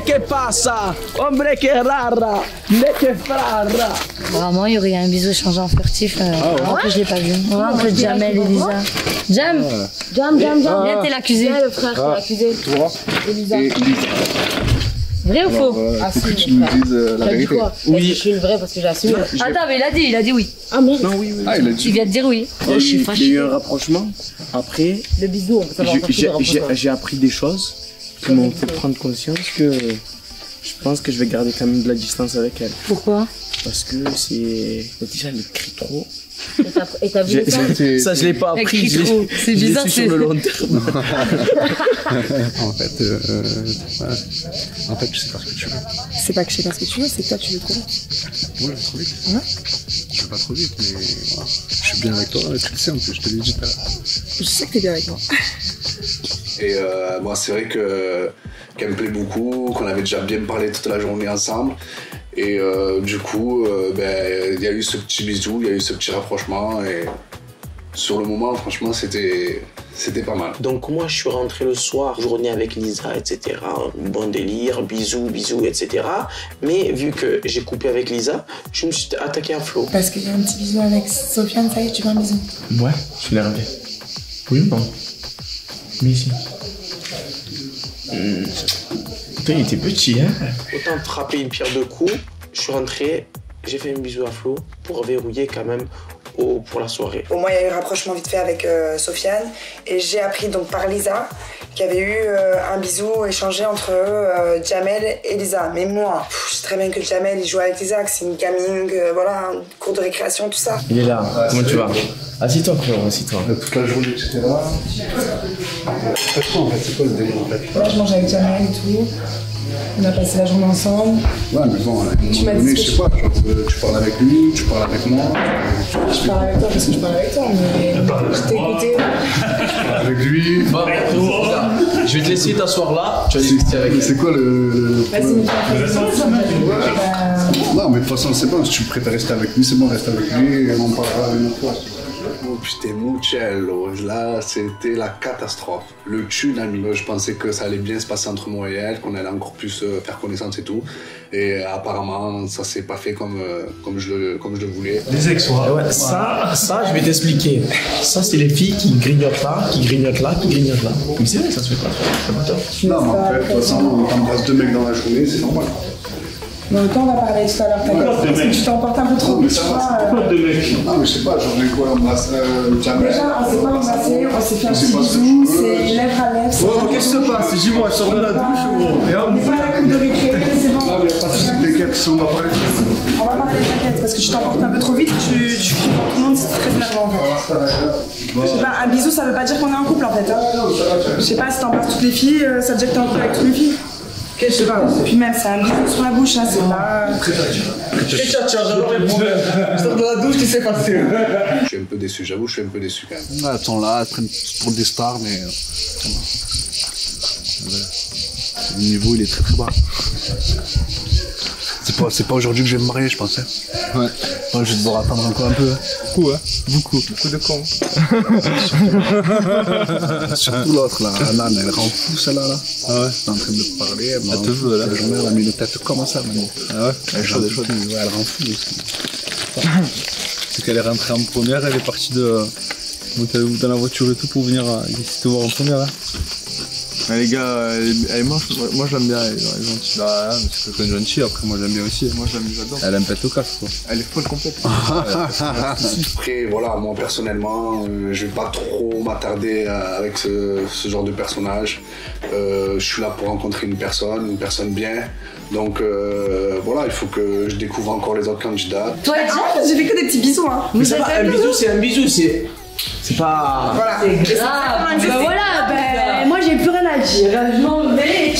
que pasa? Hombre que rara, de que frara. Vraiment, il y aurait un bisou échangé en furtif. Après, je l'ai pas vu. Ouais, entre Jamel et Lisa. Jam. Viens, t'es l'accusé. Le frère, t'es l'accusé. Toi Elisa. et Lisa. Vrai ou faux? Faut que tu nous dises la vérité. Oui. Je suis le vrai parce que j'ai assumé. Attends, mais il a dit oui. Ah merde. Non, oui. Ah, il a Tu dit. viens de dire oui. Oh, je suis fâché. Il y a eu un rapprochement. Après, Le bisou, on peut savoir. j'ai appris des choses qui m'ont fait prendre conscience que je pense que je vais garder quand même de la distance avec elle. Pourquoi? Parce que c'est. Déjà, elle crie trop. Et t'as vu ça? Ça, je l'ai pas appris. Elle crie trop. C'est bizarre, sur le long terme. En fait, je sais pas ce que tu veux. C'est pas que je sais pas ce que tu veux, c'est que toi tu veux trop vite. Ouais, trop vite. Je veux pas trop vite, mais voilà. Je suis bien avec toi, tu le sais en plus, je te l'ai dit tout à l'heure. Je sais que t'es bien avec moi. Et moi, c'est vrai qu'elle me plaît beaucoup, qu'on avait déjà bien parlé toute la journée ensemble. Et du coup, il y a eu ce petit bisou, il y a eu ce petit rapprochement. Et sur le moment, franchement, c'était pas mal. Donc moi, je suis rentré le soir, journée avec Lisa, etc. Bon délire, bisous, etc. Mais vu que j'ai coupé avec Lisa, je me suis attaqué à Flo. Parce qu'il y a un petit bisou avec Sofiane, ça y est, tu veux un bisou? Ouais, je l'ai rêvé. Oui ou non? Mais si. Putain, il était petit, hein? Autant frapper une pierre deux coups, je suis rentré, j'ai fait un bisou à Flo pour verrouiller quand même pour la soirée. Au moins, il y a eu un rapprochement vite fait avec Sofiane. Et j'ai appris donc par Lisa qu'il y avait eu un bisou échangé entre Jamel et Lisa. Mais moi, je sais très bien que Jamel, il joue avec Lisa, que c'est une gaming, voilà, un cours de récréation, tout ça. Il est là, comment tu vas? Assis-toi, frérot, assis-toi. Toute la journée, etc. C'est quoi en fait? C'est quoi le délire en fait? Là, je mange avec Jamel et tout. On a passé la journée ensemble. Ouais, mais bon, à un moment donné, je sais pas, genre, tu parles avec lui, tu parles avec moi. Je parle avec toi parce que je parle avec toi, mais je t'ai écouté. Avec lui. Bon, frérot, regarde, je vais te laisser t'asseoir là, tu vas discuter avec lui. C'est quoi le. Vas-y, Non, mais de toute façon, c'est bon, si tu préfères rester avec lui, c'est bon, reste avec lui et on parlera une autre fois. Oh putain, Mucello, là c'était la catastrophe. Le tsunami. Je pensais que ça allait bien se passer entre moi et elle, qu'on allait encore plus faire connaissance et tout. Et apparemment, ça s'est pas fait comme je le voulais. Les ex, ouais. Ça, je vais t'expliquer. Ça, c'est les filles qui grignotent là, qui grignotent là, qui grignotent là. Mais c'est vrai, ça se fait pas. C'est pas top. Non, mais en fait, de toute façon, on t'embrasse deux mecs dans la journée, c'est normal. Mais autant on va parler tout à l'heure, parce que tu t'emportes un peu trop. Mais ça va, non, mais je sais pas, j'en ai quoi, embrasser Jamel. Déjà, on s'est pas embrassé, on s'est fait un petit bisou, c'est lèvre à lèvre. Oh, qu'est-ce qui se passe? Dis-moi, je sors de la douche ou on n'est pas à la coupe de récré, c'est bon. Non, mais pas de soucis, t'inquiète, on va parler. On va parler, t'inquiète, parce que tu t'emportes un peu trop vite, tu cries pour tout le monde, c'est très énervant en fait. Je sais pas, un bisou ça veut pas dire qu'on est en couple en fait. Je sais pas, si t'embrasses toutes les filles, ça veut dire que t'es en couple avec toutes les filles. Je sais pas, puis même c'est un bisou sur la bouche, hein, c'est pas... j'adore les problèmes. Je sors de la douche, qui s'est passé? Je suis un peu déçu, j'avoue, je suis un peu déçu quand même. Attends là, elles prennent pour des stars, mais. Le niveau il est très très bas. C'est pas aujourd'hui que je vais me marier, je pensais. Ouais. Moi, je vais devoir attendre encore un peu. Beaucoup, hein. Beaucoup. Beaucoup de cons. Surtout l'autre, là. Alan, elle rend fou, celle-là. Là. Ah ouais. Elle est en train de me parler. Elle te veut, là. La journée, elle a mis une tête comme ça, maintenant. Ah ouais. Elle rend fou. Ouais, elle rend fou aussi. C'est qu'elle est rentrée en première, elle est partie monter dans la voiture et tout pour venir ici te voir en première. Hein. Ouais, les gars, elle est moche, moi je l'aime bien, elle est gentille. Bah, mais c'est quelqu'un de gentil, après moi je l'aime bien aussi. Moi je l'aime bien, j'adore. Elle aime pète au casse quoi. Elle est folle complète. Après, voilà, moi personnellement, je vais pas trop m'attarder avec ce genre de personnage. Je suis là pour rencontrer une personne bien. Donc voilà, il faut que je découvre encore les autres candidats. Toi, j'ai fait que des petits bisous, hein. Mais c'est pas un bisou, c'est un bisou, c'est pas... Voilà. C'est grave. Bah voilà, moi j'ai plus rien à dire. Je m'en vais et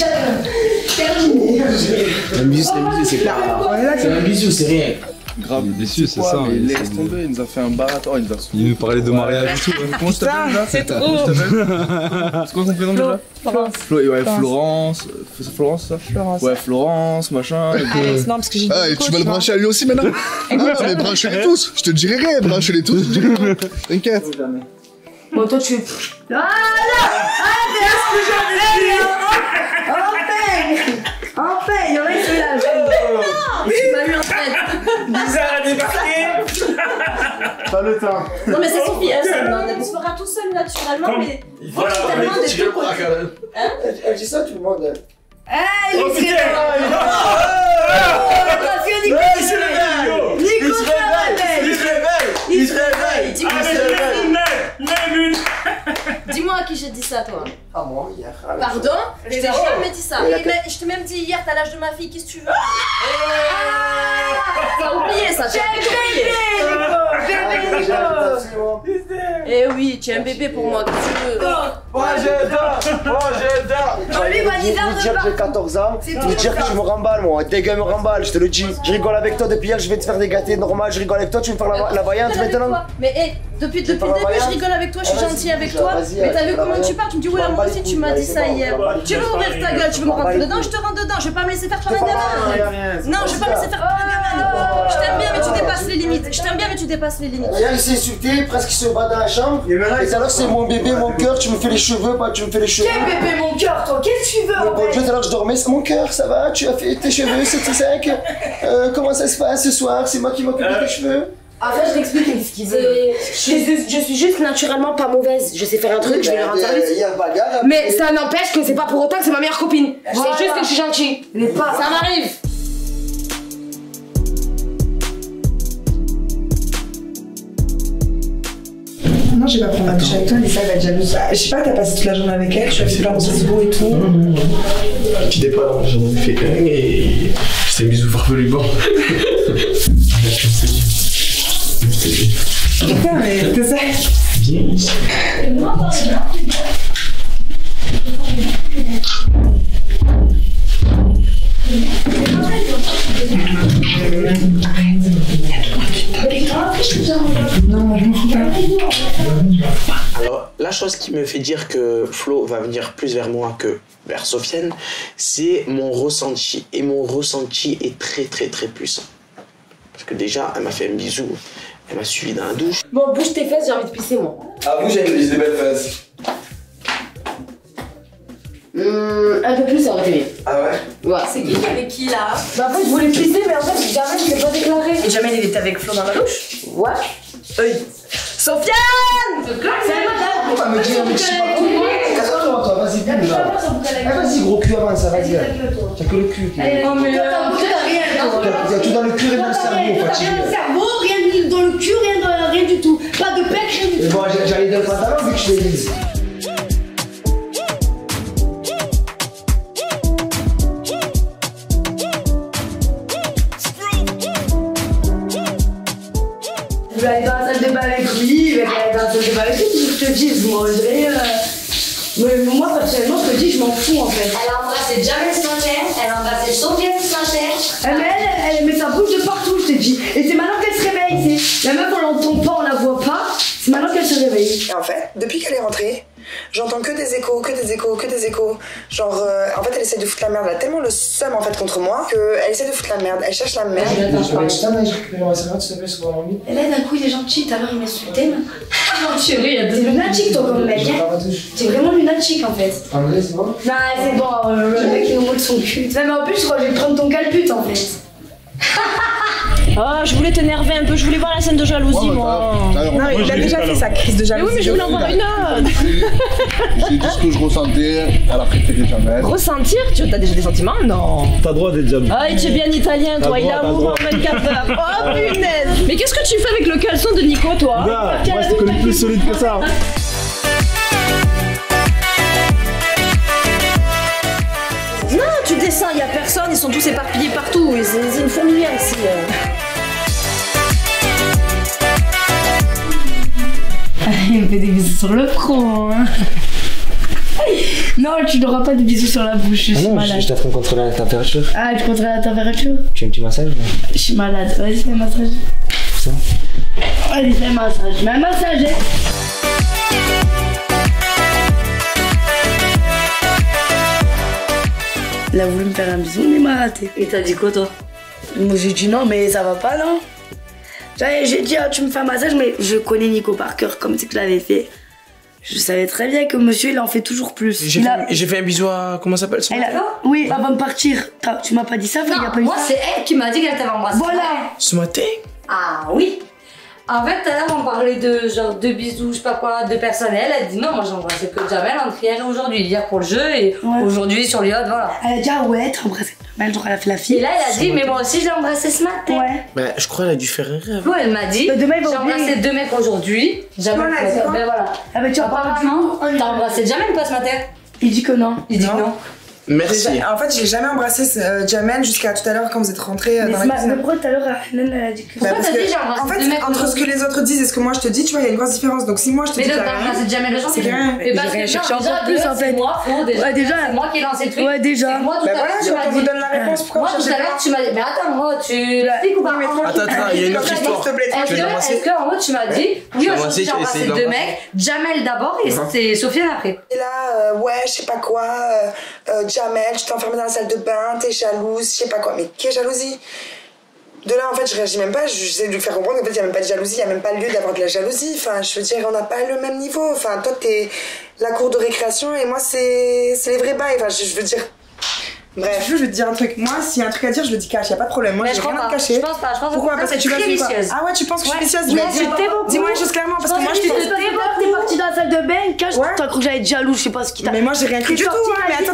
terminé. Un bisou, c'est clair. C'est un bisou, c'est rien. Grave, il est déçu, c'est ça. Mais laisse tomber, il nous a fait un barat. Oh, il nous parlait de mariage et tout. Comment je t'appelle déjà? C'est trop. C'est quoi ton prénom déjà? Florence. Ouais, Florence. C'est Florence ça? Florence. Ouais, Florence, machin. Alex, non, parce que j'ai dit. Ah, et tu vas le brancher à lui aussi maintenant? Ah, mais branchez-les tous. Je te dirai rien, branchez-les tous. T'inquiète. Bon, toi, tu es. Ah là! Ah, mais est-ce que j'en ai? Enfin, il y en a qui sont là. Non, tu m'as eu en tête. Bizarre à débarquer. Pas le temps. Non, mais c'est Sophie, elle se fera tout seul naturellement, mais. Voilà, des deux côtés. Elle dit ça, tout le monde. Ah, il se réveille. Il se réveille. Dis-moi à qui j'ai dit ça, toi. Ah, moi, hier. Pardon? Je t'ai jamais dit ça. Je t'ai même dit hier, t'as l'âge de ma fille, qu'est-ce que tu veux? T'as oublié ça, j'ai oublié. Eh oui, tu es un bébé pour moi, qu'est-ce que tu veux? Moi, je dors. Lui, va dire Vous dire que j'ai 14 ans, vous dire que tu me remballes, moi. Tes gars me remballent, je te le dis. Je rigole avec toi depuis hier, je vais te faire des gâtés normal, je rigole avec toi, tu veux me faire la vaillante maintenant? Mais depuis le début, je rigole avec toi, je suis gentille avec toi. Mais t'as vu comment tu parles? Tu me dis, ouais, moi aussi, tu m'as dit ça hier. Tu veux ouvrir ta gueule, tu veux me rentrer dedans, je te rentre dedans. Je vais pas me laisser faire par un gamin. Non, je vais pas me laisser faire par un gamin. Je t'aime bien, mais tu dépasses les limites. Je t'aime bien, mais tu dépasses les limites. Regarde, il s'est insulté, presque il se bat dans la chambre. Et alors, c'est mon bébé, mon cœur, tu me fais les cheveux, pas tu me fais les cheveux. Quel bébé, mon cœur, toi? Qu'est-ce que tu veux? Mais bon Dieu, tout à l'heure je dormais, c'est mon cœur, ça va? Tu as fait tes cheveux, c'était 5. Comment ça se passe ce soir? C'est moi qui m'occupe de tes cheveux? En fait, je t'explique ce qu'il veut. Je suis juste naturellement pas mauvaise. Je sais faire un truc, je vais lui rendre service. Mais ça n'empêche que c'est pas pour autant que c'est ma meilleure copine. C'est juste que je suis gentille. Ça m'arrive. Non, je vais pas prendre un douche avec toi, mais ça va être jalouse. Je sais pas, t'as passé toute la journée avec elle, tu as fait plein de beaux et tout. Non. Petit départ, j'en ai fait un et c'était un bisou farfelu bon. Putain, mais c'est ça. Bien ici. Non, moi je m'en fous pas. Alors, la chose qui me fait dire que Flo va venir plus vers moi que vers Sofiane, c'est mon ressenti. Et mon ressenti est très puissant. Parce que déjà, elle m'a fait un bisou, elle m'a suivi dans la douche. Bon, bouge tes fesses, j'ai envie de pisser moi. Ah, vous, j'ai des belles fesses. Un peu plus, ça aurait été mieux. Ah ouais? Ouais. C'est qui avec qui là? Bah en fait, je voulais pisser, mais en fait, Jamel il s'est pas déclaré. Et Jamel il était avec Flo dans la douche? Ouais. Sofiane! C'est madame! On va me dire, mais je sais pas comment. Casse-toi, toi, vas-y, viens là. Vas-y, gros cul, avance, vas-y. T'as que le cul. Oh, mais T'as tout dans le cul et dans le cerveau, fatigué. Rien dans le cerveau, rien dans le cul, rien du tout. Pas de pec, rien du tout. Mais bon, j'allais dans le pantalon vu que je l'ai dit. Je vais aller dans la salle de bain avec lui, je vais aller dans la salle de bain avec lui, je te dis, moi, moi personnellement, je te dis, je m'en fous en fait. Elle a embrassé Jamel Smacher, elle a embrassé Sofiane Smacher. Mais elle met sa bouche de partout, je te dis. Et c'est maintenant qu'elle se réveille. La meuf, on l'entend pas, on la voit pas. C'est maintenant qu'elle se réveille. Et en fait, depuis qu'elle est rentrée, j'entends que des échos. Genre, en fait, elle essaie de foutre la merde. Elle a tellement le seum en fait contre moi qu'elle essaie de foutre la merde. Elle cherche la merde. Et là, d'un coup, il est gentil. Tout à l'heure, il m'insultait. T'es lunatique, toi, comme mec. T'es vraiment lunatique, en fait. André, c'est bon? Non, c'est bon. Le mec, il nous roule son cul. Mais en plus, je crois que je vais prendre ton calput, en fait. Oh, je voulais t'énerver un peu, je voulais voir la scène de jalousie, moi. Non, il a déjà fait sa crise de jalousie. Mais oui, mais je voulais en voir une autre. J'ai dit ce que je ressentais, elle a préféré Jamel. Ressentir? Tu as déjà des sentiments? Non. T'as droit d'être jaloux. Ah, tu es bien italien, toi, il a amour en 24 heures. Oh, punaise. Mais qu'est-ce que tu fais avec le caleçon de Nico, toi? Moi, je te connais plus solide que ça. Non, tu descends, il y a personne, ils sont tous éparpillés partout. C'est une fourmilière ici. Il me fait des bisous sur le front. Hein. Non, tu n'auras pas de bisous sur la bouche, je suis malade. Je t'apprends à contrôler la température. Ah, tu contrôles la température? Tu veux un petit massage? Je suis malade, vas-y, fais un massage. Ça? Allez, fais un massage. Mais un massage, hein. Il a voulu me faire un bisou, mais il m'a raté. Et t'as dit quoi, toi? Moi, j'ai dit non, mais ça va pas, non? J'ai dit, ah, tu me fais un massage, mais je connais Nico par cœur, comme c'est que je l'avais fait. Je savais très bien que monsieur, il en fait toujours plus. J'ai fait un bisou à... Comment ça s'appelle ce matin? Oui, avant de partir. Tu m'as pas dit ça, il y a pas eu moi, c'est elle qui m'a dit qu'elle t'avait embrassé. Voilà. Ce matin? Ah oui. En fait, tout à l'heure, on parlait de genre de bisous, je sais pas quoi, de personnel. Elle dit non, moi j'ai embrassé que Jamel entre hier et aujourd'hui. Hier pour le jeu et aujourd'hui sur les autres, voilà. Elle a dit ah ouais, t'as embrassé Jamel, genre elle a fait la fille. Et là, elle a dit mais moi aussi je l'ai embrassé ce matin. Ouais. Bah, je crois qu'elle a dû faire un rêve. Ouais, elle m'a dit j'ai embrassé 2 mecs aujourd'hui. Jamel, ben voilà. Ah bah tu apparemment, t'as embrassé Jamel pas ce matin? Il dit que non. Il dit que non. Merci. En fait, j'ai jamais embrassé Jamel jusqu'à tout à l'heure quand vous êtes rentrés dans la cuisine. Mais pourquoi tout à l'heure, elle a dit que... Parce que, en fait, entre ce que les autres disent et ce que moi je te dis, tu vois, il y a une grosse différence. Donc si moi je te dis que t'as rien, c'est Jamel le genre. c'est rien. Et parce que cherché encore plus en fait. Ouais, déjà, c'est moi qui ai lancé le truc. Ouais, déjà. Moi, tout à l'heure, on vous donne la réponse. Pourquoi moi, tout à l'heure, tu m'as dit, mais attends, moi, tu expliques ou pas? Attends, il y a une autre histoire. Est-ce que, en gros, tu m'as dit, oui, aujourd'hui, j'ai embrassé 2 mecs, Jamel d'abord et c'est Sofiane après. Et là, ouais, je sais pas quoi, Jamel, tu t'es enfermé dans la salle de bain, t'es jalouse, je sais pas quoi. Mais quelle jalousie? De là, en fait, je réagis même pas, j'essaie de lui faire comprendre qu'en fait, il y a même pas de jalousie, il y a même pas lieu d'avoir de la jalousie. Enfin, je veux dire, on n'a pas le même niveau. Enfin, toi, t'es la cour de récréation et moi, c'est les vrais bails. Enfin, je veux dire... Bref. Je veux te dire un truc. Moi, s'il y a un truc à dire, je le dis cache. Y a pas de problème. Moi, j'ai rien à cacher. Je pense pas. Pourquoi? Parce que tu vas vicieuse. Ah ouais, tu penses que je suis vicieuse? Dis-moi les choses clairement. Parce que moi, je suis. T'es partie dans la salle de bain, cache. T'as cru que j'allais être jaloux, je sais pas ce qui t'a. Mais moi, j'ai rien cru du tout. Mais attends.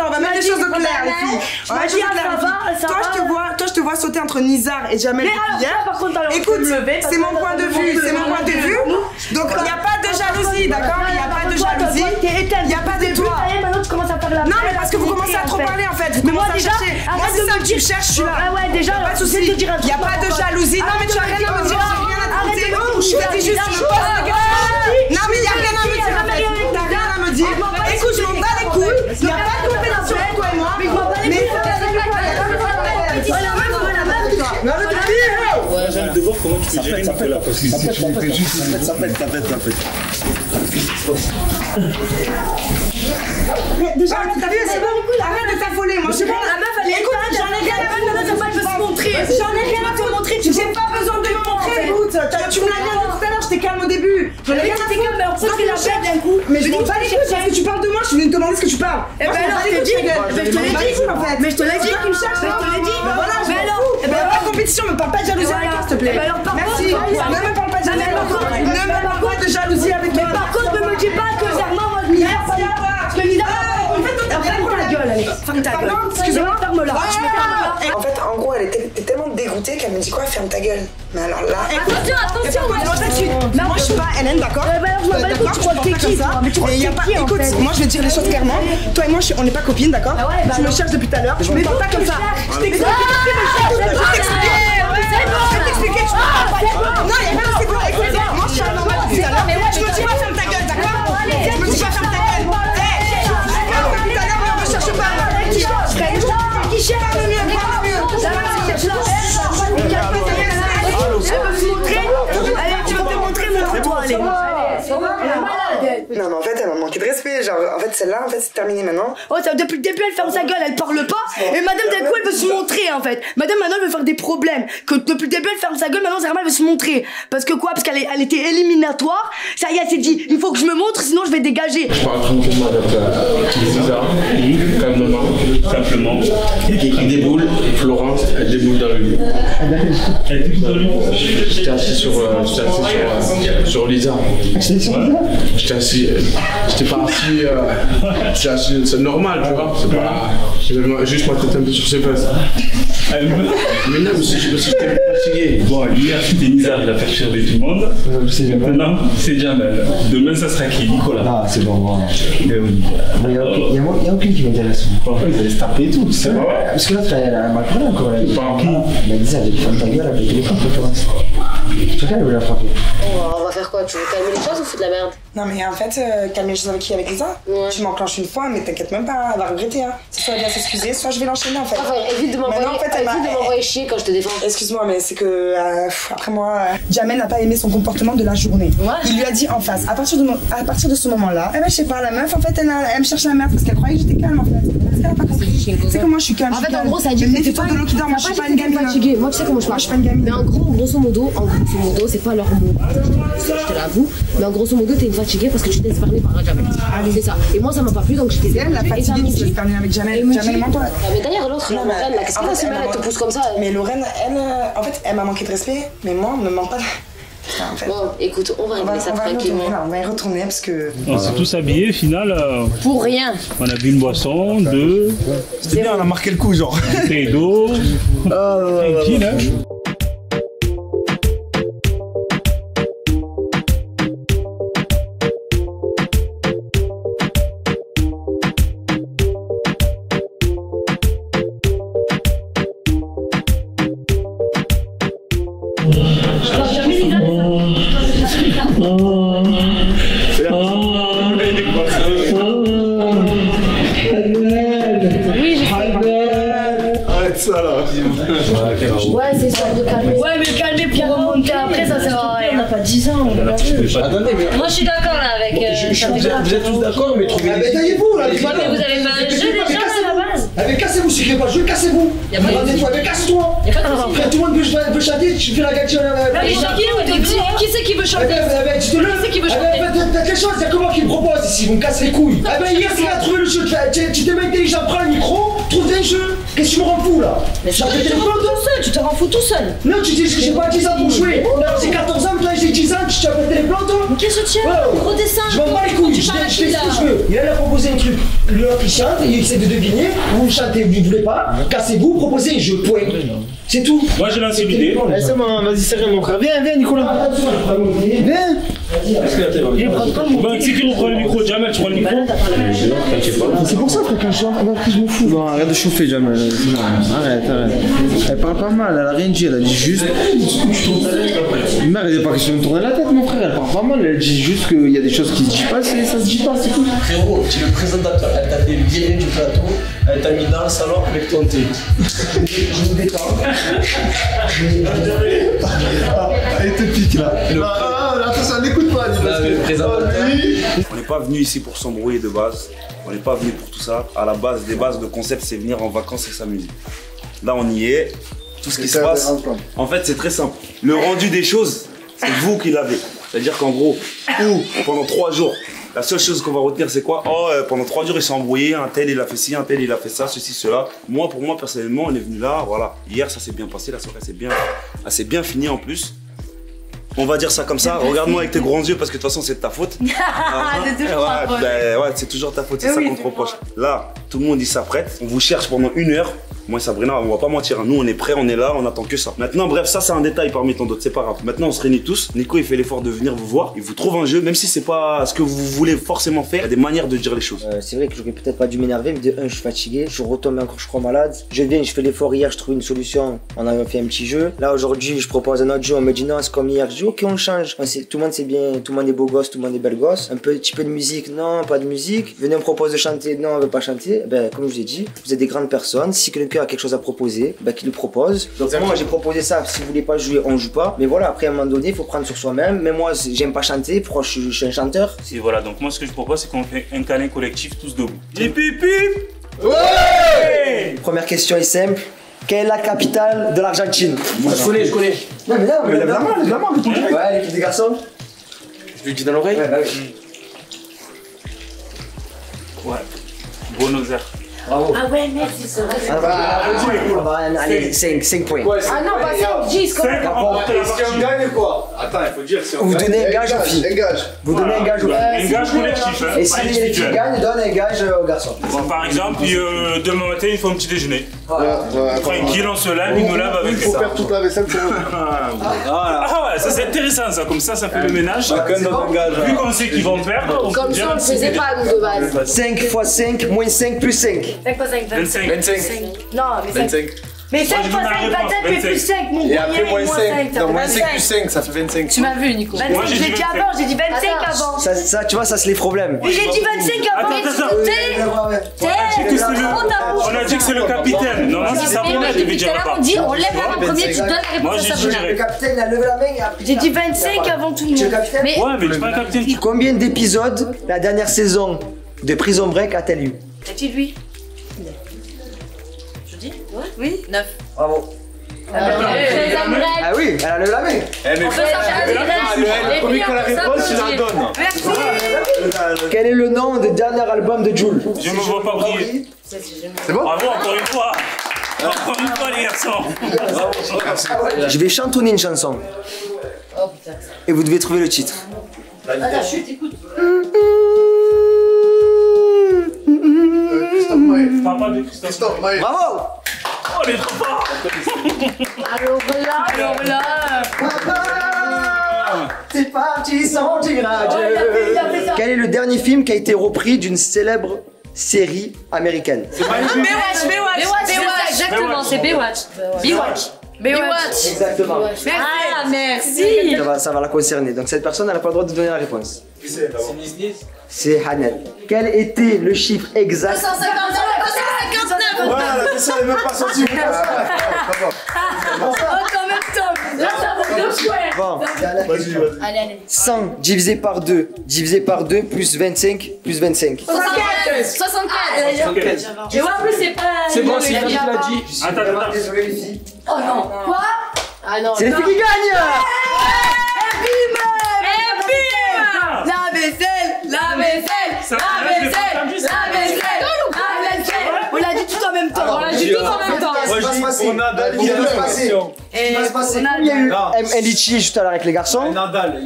On va mettre les choses au clair, les filles. On va mettre les choses au clair. Toi, je te vois sauter entre Nizar et Jamel hier. Écoute, c'est mon point de vue. C'est mon point de vue. Donc, il n'y a pas de jalousie, d'accord? Il n'y a pas de jalousie. Il n'y a pas de toi. Maintenant, tu commences à faire la. Non, mais parce que vous commencez à trop parler en fait. Mais moi déjà, moi c'est ça que tu cherches, je suis là. Ah ouais, déjà, pas de soucis. Il n'y a pas de jalousie. Non, mais tu as rien à me dire, j'ai rien à te dire. Je te dis juste, je pose la question. Non, mais il n'y a rien à me dire en fait. T'as rien à me dire. Écoute, je m'en bats les couilles. Il n'y a pas de compétition entre toi et moi. Mais ouais, j'aime de voir comment tu peux gérer Nicolas. Parce que si tu me fais juste. Ça pète. Déjà, arrête de t'affoler. Moi, je sais pas. Écoute, j'en ai rien à te montrer. J'en ai rien à te montrer. J'ai pas besoin de me montrer. Écoute, tu me l'as bien dit tout à l'heure, j'étais calme au début. J'en ai rien à te montrer. Mais on fait la chaîne d'un coup. Mais je m'en bats les couilles parce que tu parles de moi. Je suis venue te demander ce que tu parles. Eh ben alors, je te dis. Mais je te l'ai dit. Tu me cherches. Mais je te l'ai dit. Voilà, mais alors. Eh ben, pas de compétition, me parle pas de jalousie avec toi, s'il te plaît. Merci. Ne me parle pas de jalousie. Ne me parle pas de jalousie avec toi. Mais par contre, ne me dis pas que Zerma, moi, je m'y ai pas. Je me dis en fait, ferme ta gueule, allez. Ferme ta gueule. Excusez-moi, ferme-la. En fait, en gros, elle était tellement dégoûtée qu'elle me dit quoi? Ferme ta gueule. Mais alors là. Attention. Moi, je suis pas Hélène, d'accord? Je m'en bats les couilles, tu crois que t'es qui? Mais tu crois que t'es qui? Écoute, moi, je vais te dire les choses clairement. Toi et moi, on n'est pas copines, d'accord? Tu me cherches depuis tout à l'heure. Je me parle pas comme ça. Je t'explique. Non, il y a pas de quoi. Écoute, moi, je suis normale depuis tout à l'heure. Je me dis pas ferme ta gueule, d'accord? Je me dis pas ferme ta gueule. Depuis tout à l'heure, on me cherche pas. Qui cherche? Parle mieux. Tu vas te montrer, montre-toi, allez. Non, mais en fait, elle m'a manqué de respect. Genre, en fait, celle-là, en fait, c'est terminé maintenant. Oh, depuis le début, elle ferme sa gueule, elle parle pas. Et madame, d'un coup, elle veut se montrer, en fait. Madame, maintenant, elle veut faire des problèmes. Que depuis le début, elle ferme sa gueule, maintenant, Zerma, elle veut se montrer. Parce que quoi? Parce qu'elle était éliminatoire. Ça y est, elle s'est dit, il faut que je me montre, sinon je vais dégager. Je parle tranquillement avec Lisa, calmement, simplement. Il déboule, Florence, elle déboule dans le lit. J'étais assis sur Lisa. J'étais assis, j'étais pas assis, j'étais assis, c'est normal, tu vois, c'est pas, juste ma tête un peu sur ses fesses. Mais non, parce que j'étais fatigué. Bon, hier c'était Nizar, il a fait chier tout le monde. Maintenant, c'est Jamel. Demain, ça sera qui? Nicolas. Ah, c'est bon, bon. Il n'y a aucune qui m'intéresse. Ils allaient se taper et tout, c'est vrai. Parce que là, elle a un mal problème encore. Elle a dit ça, elle a fermé ta gueule avec le téléphone, préférence. Tu vois, elle la frapper. On va faire quoi? Tu veux calmer les choses ou foutre la merde? Non, mais en fait, calmer les choses avec qui? Avec Lisa? Tu m'enclenches une fois, mais t'inquiète même pas, elle va regretter. Hein. Soit elle va s'excuser, soit je vais l'enchaîner en fait. Enfin, évite de m'envoyer chier quand je te défends. Excuse-moi, mais c'est que après moi, Jamel n'a pas aimé son comportement de la journée. Il lui a dit en face, à partir de ce moment-là, eh ben, je sais pas, la meuf en fait, elle me cherche la merde parce qu'elle croyait que j'étais calme en fait. qu'elle a pas compris. Tu sais comment je suis calme. En fait, en gros, ça dit que c'est pas de l'eau qui dort, moi je suis pas une gamine. Fatiguée. Moi, tu sais comment je parle. Je suis pas une gamine. Mais en grosso modo, c'est pas leur mot. Je te l'avoue. Mais en grosso modo, t'es une fatiguée parce que tu t'es laissé parler par Jamel. C'est ça. Et moi, ça m'a pas plu donc j'étais. Elle, la fatiguée qui se laisse parler avec Jamel. Jamel menton. Mais d'ailleurs, l'autre, Lorraine, qu'est-ce qu'elle a ce elle te pousse comme ça? Mais Lorraine, elle, en fait, elle m'a manqué de respect, mais moi, on me manque pas de. En fait. Bon, écoute, on va régler ça tranquillement. On va y retourner parce que. On s'est tous habillés, final. Pour rien. On a bu une boisson, deux. C'était bien, on a marqué le coup, genre. Et d'eau. Tranquille, hein. Ouais, c'est ça de calmer. Ouais, mais calmer pour remonter après, ça sert à rien. On n'a pas 10 ans, on l'a vu. Attendez, mais. Moi, je suis d'accord là avec. Vous êtes tous d'accord, mais trouvez. Mais taillez-vous là, les gars. Mais vous avez pas un jeu déjà à la base. Mais cassez-vous, si vous pas le jeu, cassez-vous. Mais casse-toi. Tout le monde veut chanter, tu fais la gâchette. Qui c'est qui veut chanter? Tu te lèves. Qui c'est qui veut chanter? T'as quelque chose, c'est comment qui me propose ici, vous me cassez les couilles. Ah ben hier, c'est à trouver le jeu. Tu t'es mis intelligent, prends le micro, trouve des jeux. Qu'est-ce que tu me rends fou là? Mais tu te rends fou tout seul. Non, tu dis que j'ai pas 10 ans pour jouer. J'ai 14 ans, toi j'ai 10 ans, tu as pété les plans toi. Mais qu'est-ce que tu as? Gros dessin. Je m'en bats les couilles, je fais ce que je veux. Il a proposé un truc. L'autre il chante, il essaie de deviner. Vous chantez, vous ne voulez pas. Cassez-vous, proposez un jeu, point. C'est tout. Moi j'ai lancé l'idée. C'est bon, vas-y, serrez mon frère. Viens, Nicolas. Viens. Bah, qui reprend le micro? Jamel, tu prends le micro? C'est pour ça, frère, quand je m'en fous. Non, arrête de chauffer, Jamel. Arrête. Elle parle pas mal, elle a rien dit, elle a dit juste. Mais elle n'est pas question de tourner la tête, mon frère, elle parle pas mal, elle dit juste qu'il y a des choses qui se disent pas, ça se dit pas, c'est tout. Frérot, tu es le présentateur, elle t'a fait virer du plateau, elle t'a mis dans le salon avec ton thé. Je me détends. Elle te pique là. Attention, n'écoute pas, On n'est pas venu ici pour s'embrouiller de base. On n'est pas venu pour tout ça. À la base, des bases, le concept, c'est venir en vacances et s'amuser. Là, on y est. Tout ce qui se passe, en fait, c'est très simple. Le rendu des choses, c'est vous qui l'avez. C'est-à-dire qu'en gros, pendant 3 jours, la seule chose qu'on va retenir, c'est quoi? Pendant 3 jours, ils sont embrouillés. Un tel, il a fait ci, un tel, il a fait ça, ceci, cela. Moi, pour moi, personnellement, on est venu là, voilà. Hier, ça s'est bien passé. La soirée s'est bien finie en plus. On va dire ça comme ça, regarde-moi avec tes grands yeux parce que de toute façon c'est de ta faute. C'est toujours ta faute. Ouais, c'est toujours ta faute, c'est ça qu'on te reproche. Là, tout le monde il s'apprête, on vous cherche pendant 1 heure. Moi et Sabrina, on va pas mentir, nous on est prêts, on est là, on attend que ça. Maintenant, bref, ça c'est un détail parmi tant d'autres, c'est pas grave. Maintenant on se réunit tous, Nico il fait l'effort de venir vous voir, il vous trouve un jeu, même si c'est pas ce que vous voulez forcément faire, il y a des manières de dire les choses. C'est vrai que j'aurais peut-être pas dû m'énerver, mais de 1 je suis fatigué, je retombe encore, je crois malade. Je viens, je fais l'effort hier, je trouve une solution, on a fait un petit jeu. Là aujourd'hui je propose un autre jeu, on me dit non c'est comme hier, je dis ok on change. Tout le monde c'est bien, tout le monde est beau gosse, tout le monde est belle gosse. Un petit peu de musique, non pas de musique. Venez on propose de chanter, non on veut pas chanter. Ben comme je vous ai dit, vous êtes des grandes personnes, si quelqu'un a quelque chose à proposer, bah, qu'il le propose. Donc moi j'ai proposé ça, si vous voulez pas jouer, on joue pas. Mais voilà, après à un moment donné, il faut prendre sur soi-même. Mais moi j'aime pas chanter, pourquoi je suis un chanteur? Et voilà, donc moi ce que je propose c'est qu'on fait un câlin collectif tous debout. Hip hip hip! Ouais! Première question est simple. Quelle est la capitale de l'Argentine? Je connais. Non mais là, lève la main, Ouais, l'équipe des garçons. Je lui dis dans l'oreille? Ouais, bah oui. Ouais. Buenos Aires. Bravo. Ah ouais, merci, c'est vrai. Allez, 5 points. Ah non, pas 5, 10 quand même. Si on gagne quoi? Attends, il faut dire si on gagne. Vous donnez un gage aux filles. Vous donnez un gage aux filles. Un gage collectif, hein. Et si les filles gagnent, donne un gage aux garçons. Bon, par exemple, demain matin, il faut un petit déjeuner. Tranquille, on se lave, il nous lave avec ça. Il faut faire toute la vaisselle pour Ah ouais, ça c'est intéressant ça, comme ça fait le ménage. Vu qu'on sait qu'ils vont perdre. Comme ça, on ne faisait pas nous de base. 5 x 5, moins 5 plus 5. 5 x 5, 25. 25. Non, mais 5. Mais 5 x 5, 27, mais plus 5, mon et après moins 5. Non, moins 5 plus 5, ça fait 25. Tu m'as vu, Nico. 25, j'ai dit avant, j'ai dit 25 avant. Ça, tu vois, ça c'est les problèmes. Mais j'ai dit 25 avant. On a dit que c'est le capitaine. Non, c'est Sabrina qui devait dire la part. On dit, on lève la main premier, tu donnes la réponse à Sabrina. Le capitaine a levé la main et après. J'ai dit 25 avant tout le monde. Tu es le capitaine? Ouais, mais tu es pas le capitaine. Combien d'épisodes la dernière saison de Prison Break a-t-elle eu? As-tu lui? Oui. 9. Bravo. Ah oui, elle a levé la main. Le premier qui a la réponse, il la donne. Merci. Quel est le nom du dernier album de Jul? Je me vois pas briller. C'est bon? Bravo, encore une fois. Encore une fois, les garçons. Je vais chantonner une chanson. Oh putain. Et vous devez trouver le titre. Attends, chut, écoute. Papa de Christophe Maé. Bravo! Oh, les trop forts. Alors là. Papa, c'est parti sans dire adieu. Quel est le dernier film qui a été repris d'une célèbre série américaine? Baywatch, exactement, c'est Baywatch. Baywatch. Exactement. Ah, merci. Ça va la concerner. Donc cette personne, elle n'a pas le droit de donner la réponse. C'est Hanel. Quel était le chiffre exact? 259. Voilà, la question n'est même pas sortie. Oh, quand même top. Là, ça vaut 2 points. Bon, Vas-y. Allez. 100 divisé par 2, divisé par 2, plus 25, plus 25. 75. Et en plus, c'est pas. C'est bon, c'est Freddy qui l'a dit. Attends. Désolé les filles. Oh non. Quoi? Ah non. C'est les filles qui gagnent. La vaisselle. On l'a dit tout en même temps. On Nadal, il y a eu un litige tout à l'heure avec les garçons. Nadal.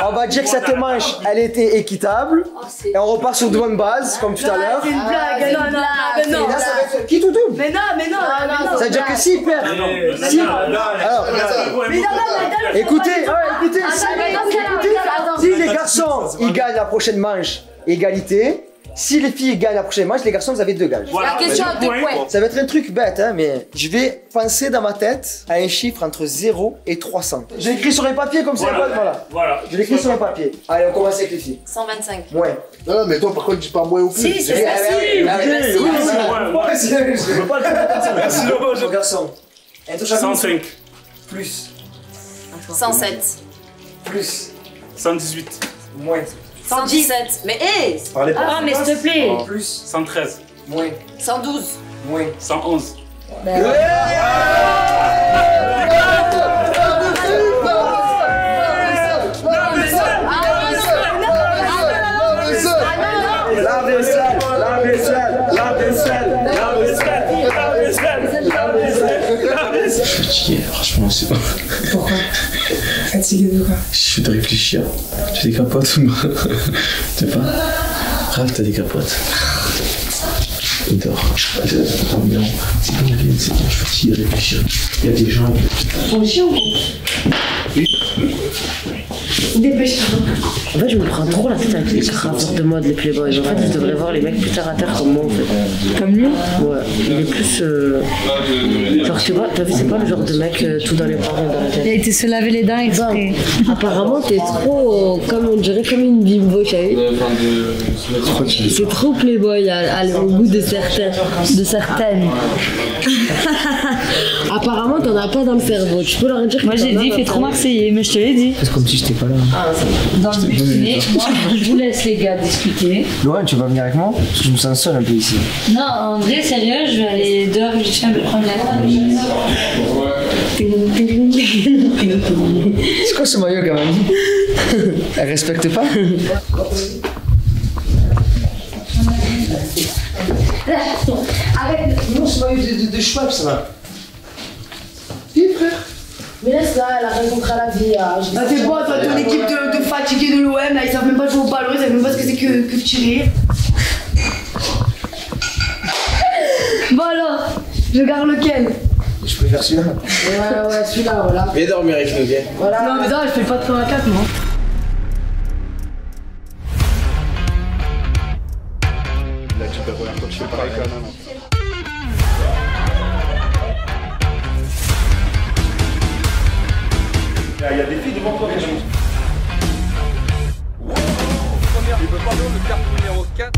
On va dire que cette manche, elle était équitable. Et on repart sur de bonnes bases, comme tout à l'heure. C'est une blague. Non. Et là, ça va être qui tout double? Mais non. Ça veut dire que si il perd. Si. Alors, écoutez, si les garçons ils gagnent la prochaine manche, égalité. Si les filles gagnent la prochaine manche, les garçons, vous avez 2 gages. La question à 2 points. Ça va être un truc bête, hein, mais je vais penser dans ma tête à un chiffre entre 0 et 300. Je l'écris sur les papiers comme ça. Voilà. Je l'écris sur les papiers. Allez, on commence avec les filles. 125. Ouais. Non, mais toi, par contre, dis pas moins ou plus. Si, c'est facile. Je veux pas le faire. Merci, le garçon. 105. Plus. 107. Plus. 118. Moins. 117. Mais hé. Ah, mais s'il te plaît. Plus. 113. Moins. 112. Moins. 111. Je suis fatigué, franchement, c'est pas. Pourquoi? Fatigué de quoi? Je suis de réfléchir. Tu as des capotes ou pas? Tu sais pas? Raph, t'as des capotes. Il dort. C'est pas bien. C'est pas bien, c'est bon, je suis fatigué de réfléchir. Il y a des gens. Ton chien ou dépêche-toi. En fait, je me prends trop la tête avec les graveurs de mode, les playboys. En fait, je devrais voir les mecs plus terre à terre comme moi, en fait. Comme lui? Ouais, il est plus. Genre, tu vois, t'as vu, c'est pas le genre de mec tout dans les parents dans la tête. Il a été se laver les dents exprès. Apparemment, t'es trop. Comme on dirait comme une bimbo, tu as vu? C'est trop playboy au goût de certains. De certaines. Apparemment, t'en as pas dans le cerveau. Tu peux leur dire que. Moi, j'ai dit, il fait trop marseillais, mais je te l'ai dit. C'est comme si j'étais pas là. Dans le butiné, moi, je vous laisse les gars discuter. Laurent, tu vas venir avec moi? Parce que je me sens seul un peu ici. Non, en vrai, sérieux, je vais aller dehors juste un peu prendre l'air. C'est quoi ce maillot quand même? Elle respecte pas? Arrête, non, ce maillot de Schwab, ça va. Viens, frère. Mais laisse-la, elle a rencontré à la vie. Ah, c'est bon, toi, ton équipe de fatigués de l'OM, là, ils savent même pas jouer au ballon, ils savent même pas ce que c'est que tirer. Bon alors, je garde lequel? Je préfère celui-là. Ouais, celui-là, voilà. Viens dormir avec nous, viens. Voilà. Non, mais non, je fais pas de 3 à 4, moi. Là, tu peux regarder quand tu fais pareil quand même. Il y a des filles devant toi, déjà. Il veut pas le carte numéro 4.